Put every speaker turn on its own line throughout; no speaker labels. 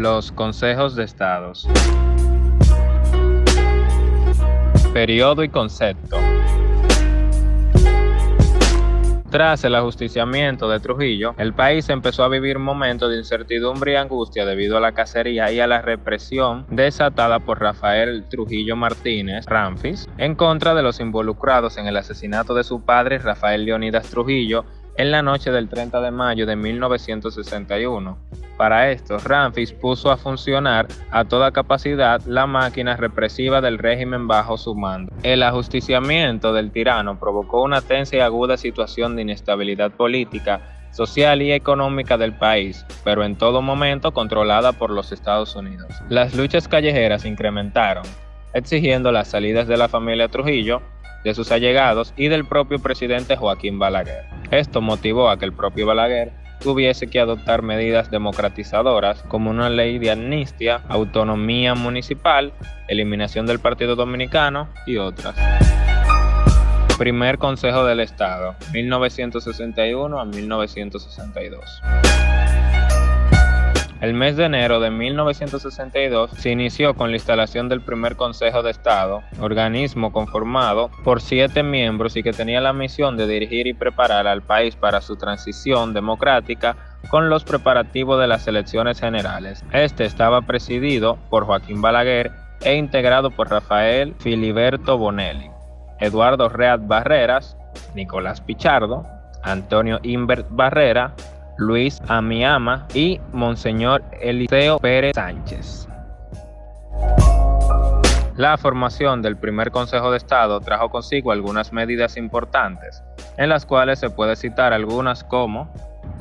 Los consejos de estados. Periodo y concepto. Tras el ajusticiamiento de Trujillo, el país empezó a vivir momentos de incertidumbre y angustia debido a la cacería y a la represión desatada por Rafael Trujillo Martínez, Ramfis, en contra de los involucrados en el asesinato de su padre, Rafael Leónidas Trujillo, en la noche del 30 de mayo de 1961. Para esto, Ramfis puso a funcionar a toda capacidad la máquina represiva del régimen bajo su mando. El ajusticiamiento del tirano provocó una tensa y aguda situación de inestabilidad política, social y económica del país, pero en todo momento controlada por los Estados Unidos. Las luchas callejeras se incrementaron, exigiendo las salidas de la familia Trujillo, de sus allegados y del propio presidente Joaquín Balaguer. Esto motivó a que el propio Balaguer tuviese que adoptar medidas democratizadoras como una ley de amnistía, autonomía municipal, eliminación del Partido Dominicano y otras. Primer Consejo del Estado, 1961 a 1962. El mes de enero de 1962 se inició con la instalación del primer Consejo de Estado, organismo conformado por 7 miembros y que tenía la misión de dirigir y preparar al país para su transición democrática con los preparativos de las elecciones generales. Este estaba presidido por Joaquín Balaguer e integrado por Rafael Filiberto Bonelli, Eduardo Read Barreras, Nicolás Pichardo, Antonio Imbert Barrera, Luis Amiama y Monseñor Eliseo Pérez Sánchez. La formación del primer Consejo de Estado trajo consigo algunas medidas importantes, en las cuales se puede citar algunas como: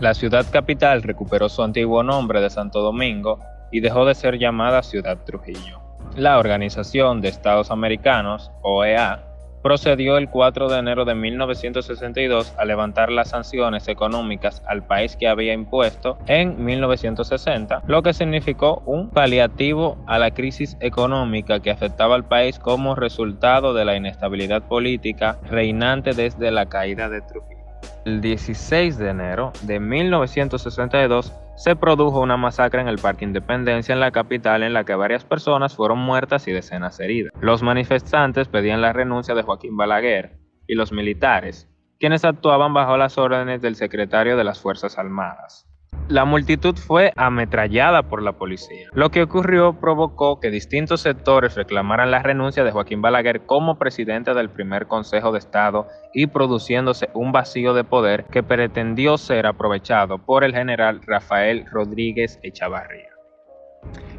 la ciudad capital recuperó su antiguo nombre de Santo Domingo y dejó de ser llamada Ciudad Trujillo. La Organización de Estados Americanos, OEA, procedió el 4 de enero de 1962 a levantar las sanciones económicas al país que había impuesto en 1960, lo que significó un paliativo a la crisis económica que afectaba al país como resultado de la inestabilidad política reinante desde la caída de Trujillo. El 16 de enero de 1962 se produjo una masacre en el Parque Independencia en la capital en la que varias personas fueron muertas y decenas heridas. Los manifestantes pedían la renuncia de Joaquín Balaguer y los militares, quienes actuaban bajo las órdenes del secretario de las Fuerzas Armadas. La multitud fue ametrallada por la policía. Lo que ocurrió provocó que distintos sectores reclamaran la renuncia de Joaquín Balaguer como presidente del primer Consejo de Estado y produciéndose un vacío de poder que pretendió ser aprovechado por el general Rafael Rodríguez Echavarría.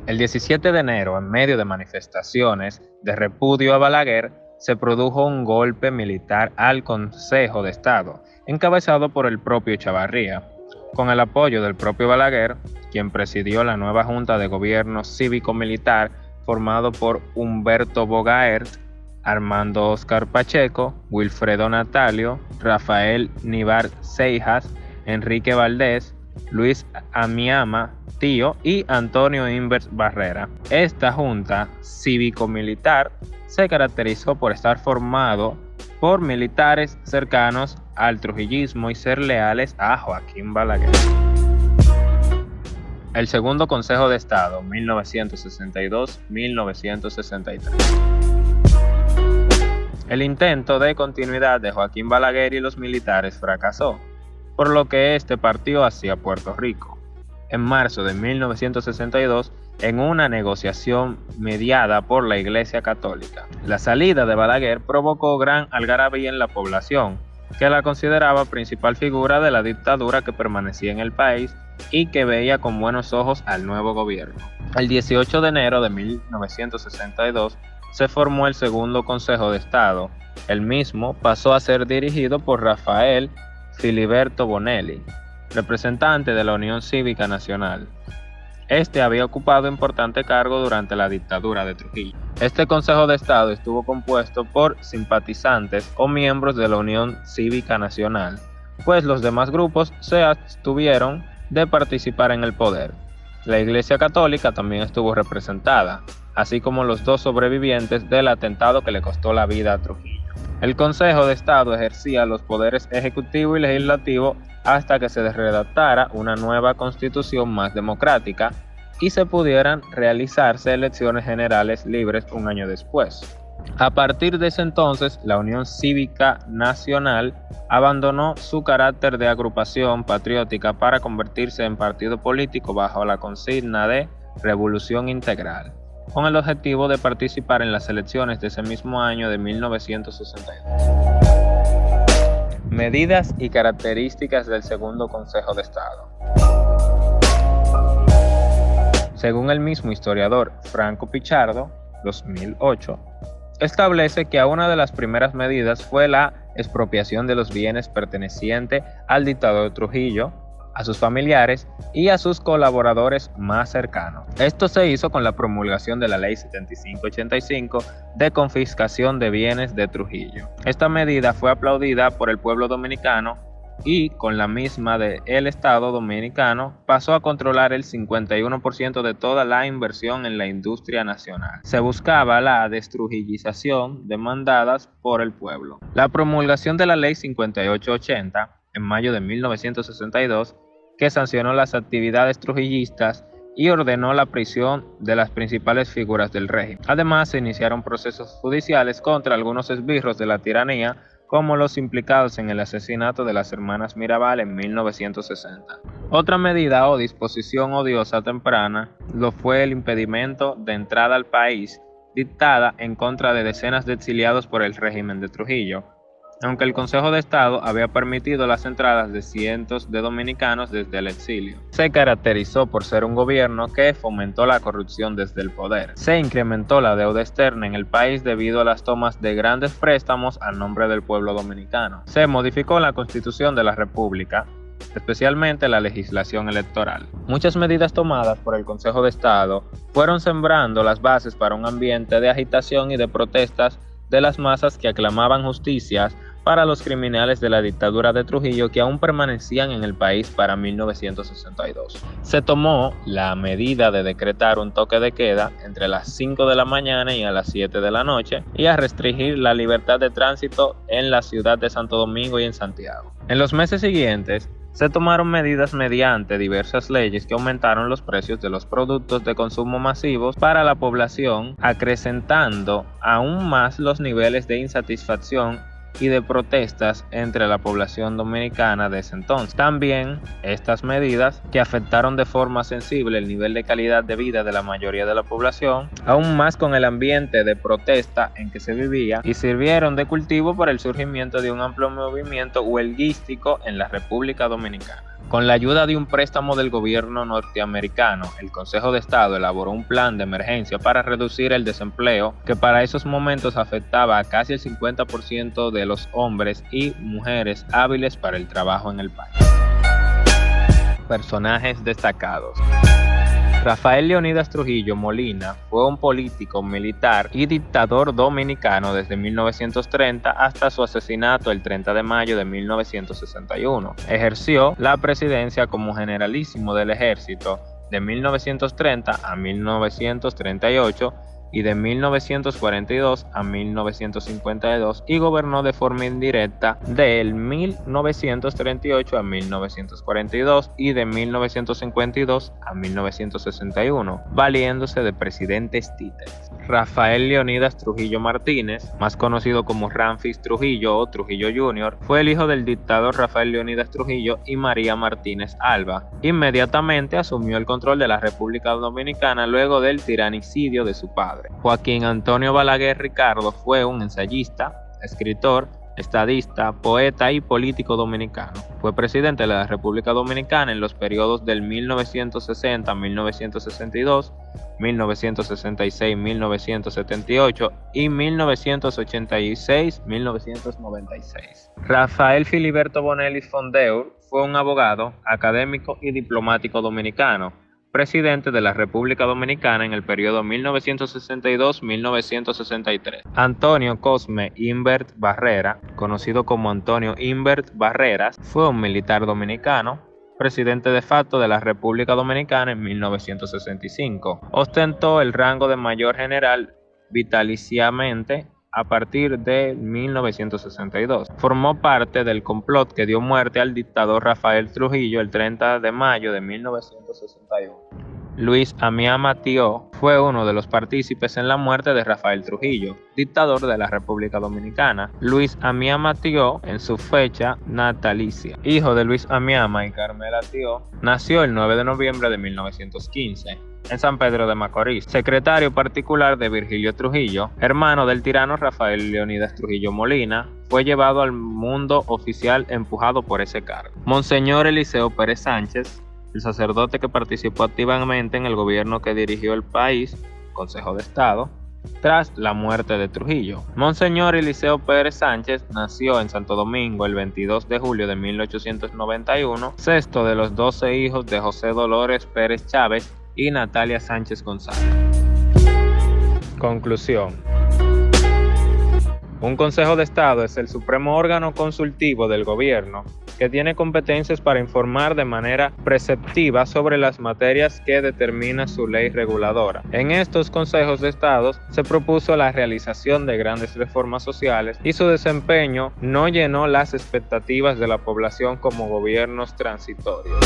El 17 de enero, en medio de manifestaciones de repudio a Balaguer, se produjo un golpe militar al Consejo de Estado, encabezado por el propio Echavarría, con el apoyo del propio Balaguer, quien presidió la nueva Junta de Gobierno Cívico-Militar formado por Humberto Bogaert, Armando Óscar Pacheco, Wilfredo Natalio, Rafael Nivar Seijas, Enrique Valdés, Luis Amiama Tío y Antonio Imbert Barrera. Esta Junta Cívico-Militar se caracterizó por estar formado por militares cercanos al trujillismo y ser leales a Joaquín Balaguer. El segundo Consejo de Estado, 1962-1963. El intento de continuidad de Joaquín Balaguer y los militares fracasó, por lo que este partió hacia Puerto Rico. En marzo de 1962, en una negociación mediada por la Iglesia Católica, la salida de Balaguer provocó gran algarabía en la población, que la consideraba principal figura de la dictadura que permanecía en el país y que veía con buenos ojos al nuevo gobierno. El 18 de enero de 1962 se formó el segundo Consejo de Estado. El mismo pasó a ser dirigido por Rafael Filiberto Bonelli, representante de la Unión Cívica Nacional. Este había ocupado importante cargo durante la dictadura de Trujillo. Este Consejo de Estado estuvo compuesto por simpatizantes o miembros de la Unión Cívica Nacional, pues los demás grupos se abstuvieron de participar en el poder. La Iglesia Católica también estuvo representada, así como los 2 sobrevivientes del atentado que le costó la vida a Trujillo. El Consejo de Estado ejercía los poderes ejecutivo y legislativo hasta que se redactara una nueva constitución más democrática, y se pudieran realizarse elecciones generales libres un año después. A partir de ese entonces, la Unión Cívica Nacional abandonó su carácter de agrupación patriótica para convertirse en partido político bajo la consigna de Revolución Integral, con el objetivo de participar en las elecciones de ese mismo año de 1962. Medidas y características del Segundo Consejo de Estado. Según el mismo historiador Franco Pichardo, 2008, establece que una de las primeras medidas fue la expropiación de los bienes pertenecientes al dictador Trujillo, a sus familiares y a sus colaboradores más cercanos. Esto se hizo con la promulgación de la Ley 7585 de confiscación de bienes de Trujillo. Esta medida fue aplaudida por el pueblo dominicano y con la misma el Estado dominicano pasó a controlar el 51% de toda la inversión en la industria nacional. Se buscaba la destrujillización demandadas por el pueblo. La promulgación de la Ley 5880 en mayo de 1962, que sancionó las actividades trujillistas y ordenó la prisión de las principales figuras del régimen. Además, se iniciaron procesos judiciales contra algunos esbirros de la tiranía, como los implicados en el asesinato de las hermanas Mirabal en 1960. Otra medida o disposición odiosa temprana lo fue el impedimento de entrada al país, dictada en contra de decenas de exiliados por el régimen de Trujillo, aunque el Consejo de Estado había permitido las entradas de cientos de dominicanos desde el exilio. Se caracterizó por ser un gobierno que fomentó la corrupción desde el poder. Se incrementó la deuda externa en el país debido a las tomas de grandes préstamos a nombre del pueblo dominicano. Se modificó la Constitución de la República, especialmente la legislación electoral. Muchas medidas tomadas por el Consejo de Estado fueron sembrando las bases para un ambiente de agitación y de protestas de las masas que aclamaban justicias para los criminales de la dictadura de Trujillo que aún permanecían en el país para 1962. Se tomó la medida de decretar un toque de queda entre las 5 de la mañana y a las 7 de la noche y a restringir la libertad de tránsito en la ciudad de Santo Domingo y en Santiago. En los meses siguientes, se tomaron medidas mediante diversas leyes que aumentaron los precios de los productos de consumo masivos para la población, acrecentando aún más los niveles de insatisfacción y de protestas entre la población dominicana de ese entonces. También estas medidas, que afectaron de forma sensible el nivel de calidad de vida de la mayoría de la población, aún más con el ambiente de protesta en que se vivía, y sirvieron de cultivo para el surgimiento de un amplio movimiento huelguístico en la República Dominicana. Con la ayuda de un préstamo del gobierno norteamericano, el Consejo de Estado elaboró un plan de emergencia para reducir el desempleo, que para esos momentos afectaba a casi el 50% de los hombres y mujeres hábiles para el trabajo en el país. Personajes destacados. Rafael Leónidas Trujillo Molina fue un político, militar y dictador dominicano desde 1930 hasta su asesinato el 30 de mayo de 1961. Ejerció la presidencia como generalísimo del ejército de 1930 a 1938 y de 1942 a 1952 y gobernó de forma indirecta de 1938 a 1942 y de 1952 a 1961, valiéndose de presidentes títeres. Rafael Leónidas Trujillo Martínez, más conocido como Ramfis Trujillo o Trujillo Jr., fue el hijo del dictador Rafael Leónidas Trujillo y María Martínez Alba. Inmediatamente asumió el control de la República Dominicana luego del tiranicidio de su padre. Joaquín Antonio Balaguer Ricardo fue un ensayista, escritor, estadista, poeta y político dominicano. Fue presidente de la República Dominicana en los periodos del 1960 a 1962, 1966-1978 y 1986-1996. Rafael Filiberto Bonelli Fondeur fue un abogado, académico y diplomático dominicano, presidente de la República Dominicana en el periodo 1962-1963. Antonio Cosme Imbert Barrera, conocido como Antonio Imbert Barreras, fue un militar dominicano, presidente de facto de la República Dominicana en 1965. Ostentó el rango de mayor general vitaliciamente a partir de 1962. Formó parte del complot que dio muerte al dictador Rafael Trujillo el 30 de mayo de 1961. Luis Amiama Tío fue uno de los partícipes en la muerte de Rafael Trujillo, dictador de la República Dominicana. Luis Amiama Tío, en su fecha natalicia, hijo de Luis Amiama y Carmela Tío, nació el 9 de noviembre de 1915. En San Pedro de Macorís, secretario particular de Virgilio Trujillo, hermano del tirano Rafael Leónidas Trujillo Molina, fue llevado al mundo oficial empujado por ese cargo. Monseñor Eliseo Pérez Sánchez, el sacerdote que participó activamente en el gobierno que dirigió el país, Consejo de Estado, tras la muerte de Trujillo. Monseñor Eliseo Pérez Sánchez nació en Santo Domingo el 22 de julio de 1891, sexto de los 12 hijos de José Dolores Pérez Chávez y Natalia Sánchez González. Conclusión. Un Consejo de Estado es el supremo órgano consultivo del gobierno que tiene competencias para informar de manera preceptiva sobre las materias que determina su ley reguladora. En estos consejos de Estado se propuso la realización de grandes reformas sociales y su desempeño no llenó las expectativas de la población como gobiernos transitorios.